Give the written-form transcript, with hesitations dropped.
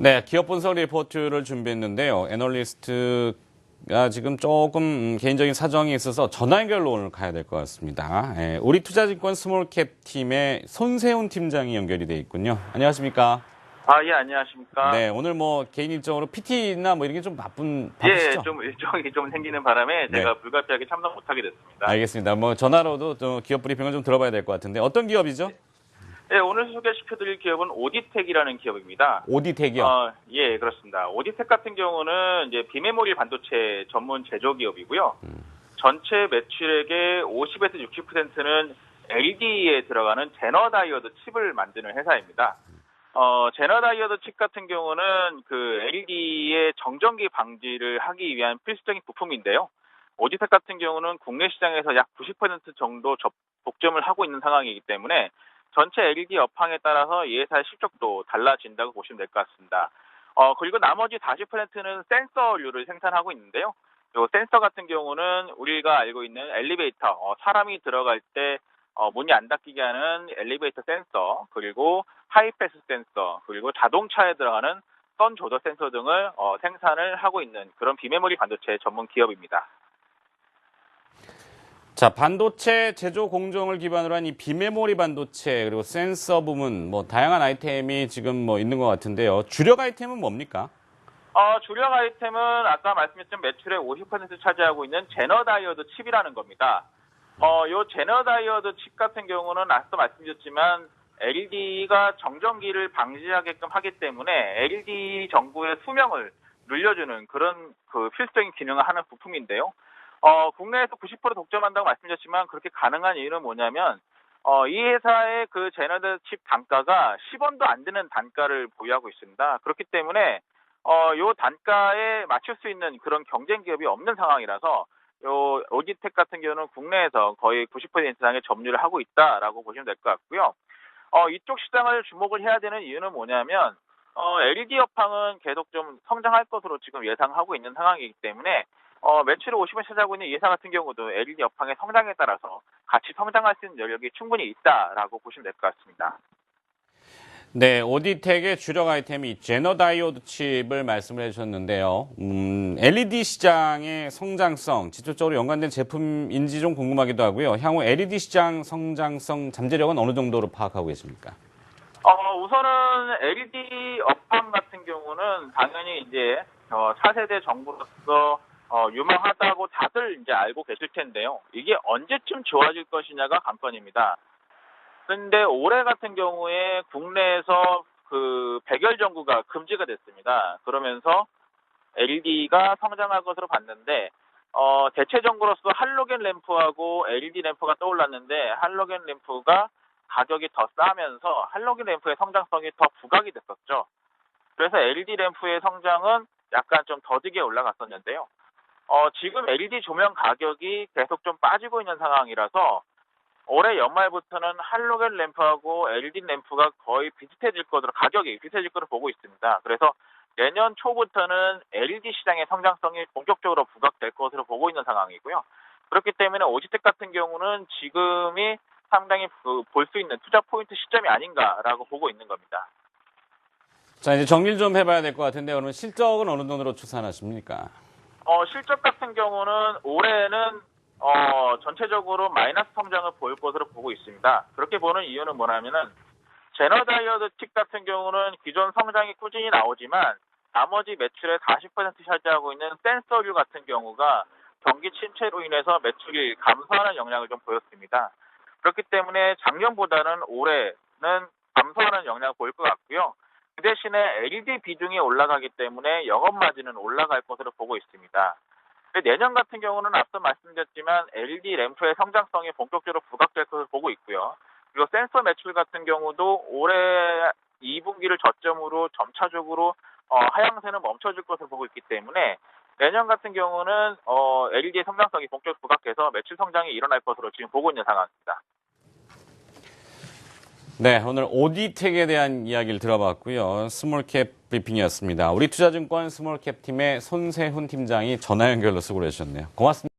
네, 기업 분석 리포트를 준비했는데요. 애널리스트가 지금 조금 개인적인 사정이 있어서 전화 연결로 오늘 가야 될 것 같습니다. 우리 투자증권 스몰캡 팀의 손세훈 팀장이 연결이 돼 있군요. 안녕하십니까? 예, 안녕하십니까. 네, 오늘 뭐 개인 일정으로 PT나 뭐 이런 게 좀 바쁘시죠? 예, 좀 일정이 좀 생기는 바람에 네. 제가 불가피하게 참석 못하게 됐습니다. 알겠습니다. 뭐 전화로도 또 기업 브리핑을 좀 들어봐야 될 것 같은데 어떤 기업이죠? 네, 오늘 소개시켜드릴 기업은 오디텍이라는 기업입니다. 오디텍이요? 예, 그렇습니다. 오디텍 같은 경우는 이제 비메모리 반도체 전문 제조기업이고요. 전체 매출액의 50에서 60%는 LED에 들어가는 제너 다이오드 칩을 만드는 회사입니다. 제너 다이오드 칩 같은 경우는 그 LED의 정전기 방지를 하기 위한 필수적인 부품인데요. 오디텍 같은 경우는 국내 시장에서 약 90% 정도 독점을 하고 있는 상황이기 때문에 전체 LED 업황에 따라서 이 회사의 실적도 달라진다고 보시면 될 것 같습니다. 그리고 나머지 40%는 센서류를 생산하고 있는데요. 이 센서 같은 경우는 우리가 알고 있는 엘리베이터, 사람이 들어갈 때 문이 안 닫히게 하는 엘리베이터 센서, 그리고 하이패스 센서, 그리고 자동차에 들어가는 선 조절 센서 등을 생산을 하고 있는 그런 비메모리 반도체 전문 기업입니다. 자, 반도체 제조 공정을 기반으로 한 이 비메모리 반도체 그리고 센서 부문 뭐 다양한 아이템이 지금 뭐 있는 것 같은데요. 주력 아이템은 뭡니까? 주력 아이템은 아까 말씀드렸던 매출의 50% 차지하고 있는 제너 다이오드 칩이라는 겁니다. 요 제너 다이오드 칩 같은 경우는 앞서 말씀드렸지만 LED가 정전기를 방지하게끔 하기 때문에 LED 전구의 수명을 늘려주는 그런 그 필수적인 기능을 하는 부품인데요. 국내에서 90% 독점한다고 말씀드렸지만 그렇게 가능한 이유는 뭐냐면 이 회사의 그 제너드 칩 단가가 10원도 안 되는 단가를 보유하고 있습니다. 그렇기 때문에 요 단가에 맞출 수 있는 그런 경쟁 기업이 없는 상황이라서 요 오디텍 같은 경우는 국내에서 거의 90% 이상의 점유를 하고 있다라고 보시면 될 것 같고요. 이쪽 시장을 주목을 해야 되는 이유는 뭐냐면 LED 업황은 계속 좀 성장할 것으로 지금 예상하고 있는 상황이기 때문에 매출을 50을 차지하고 있는 이 회사 같은 경우도 LED 업황의 성장에 따라서 같이 성장할 수 있는 여력이 충분히 있다라고 보시면 될 것 같습니다. 네, 오디텍의 주력 아이템이 제너 다이오드 칩을 말씀을 해주셨는데요. LED 시장의 성장성, 직접적으로 연관된 제품인지 좀 궁금하기도 하고요. 향후 LED 시장 성장성 잠재력은 어느 정도로 파악하고 계십니까? 우선은 LED 업황 같은 경우는 당연히 이제 차세대 정부로서 유망하다고 다들 이제 알고 계실 텐데요. 이게 언제쯤 좋아질 것이냐가 관건입니다. 그런데 올해 같은 경우에 국내에서 그 백열 전구가 금지가 됐습니다. 그러면서 LED가 성장할 것으로 봤는데 대체 전구로서 할로겐 램프하고 LED 램프가 떠올랐는데 할로겐 램프가 가격이 더 싸면서 할로겐 램프의 성장성이 더 부각이 됐었죠. 그래서 LED 램프의 성장은 약간 좀 더디게 올라갔었는데요. 지금 LED 조명 가격이 계속 좀 빠지고 있는 상황이라서 올해 연말부터는 할로겐 램프하고 LED 램프가 거의 비슷해질 것으로 가격이 비슷해질 것으로 보고 있습니다. 그래서 내년 초부터는 LED 시장의 성장성이 본격적으로 부각될 것으로 보고 있는 상황이고요. 그렇기 때문에 오디텍 같은 경우는 지금이 상당히 볼 수 있는 투자 포인트 시점이 아닌가라고 보고 있는 겁니다. 자, 이제 정리를 좀 해봐야 될 것 같은데 그러면 실적은 어느 정도로 추산하십니까? 실적 같은 경우는 올해는 전체적으로 마이너스 성장을 보일 것으로 보고 있습니다. 그렇게 보는 이유는 뭐냐면은 제너 다이오드 칩 같은 경우는 기존 성장이 꾸준히 나오지만 나머지 매출의 40% 차지하고 있는 센서류 같은 경우가 경기 침체로 인해서 매출이 감소하는 영향을 좀 보였습니다. 그렇기 때문에 작년보다는 올해는 감소하는 영향을 보일 것 같고요. 그 대신에 LED 비중이 올라가기 때문에 영업 마진은 올라갈 것으로 보고 있습니다. 내년 같은 경우는 앞서 말씀드렸지만 LED 램프의 성장성이 본격적으로 부각될 것으로 보고 있고요. 그리고 센서 매출 같은 경우도 올해 2분기를 저점으로 점차적으로 하향세는 멈춰질 것으로 보고 있기 때문에 내년 같은 경우는 LED의 성장성이 본격적으로 부각해서 매출 성장이 일어날 것으로 지금 보고 있는 상황입니다. 네, 오늘 오디텍에 대한 이야기를 들어봤고요. 스몰캡 브리핑이었습니다. 우리 투자증권 스몰캡 팀의 손세훈 팀장이 전화 연결로 수고를 해주셨네요. 고맙습니다.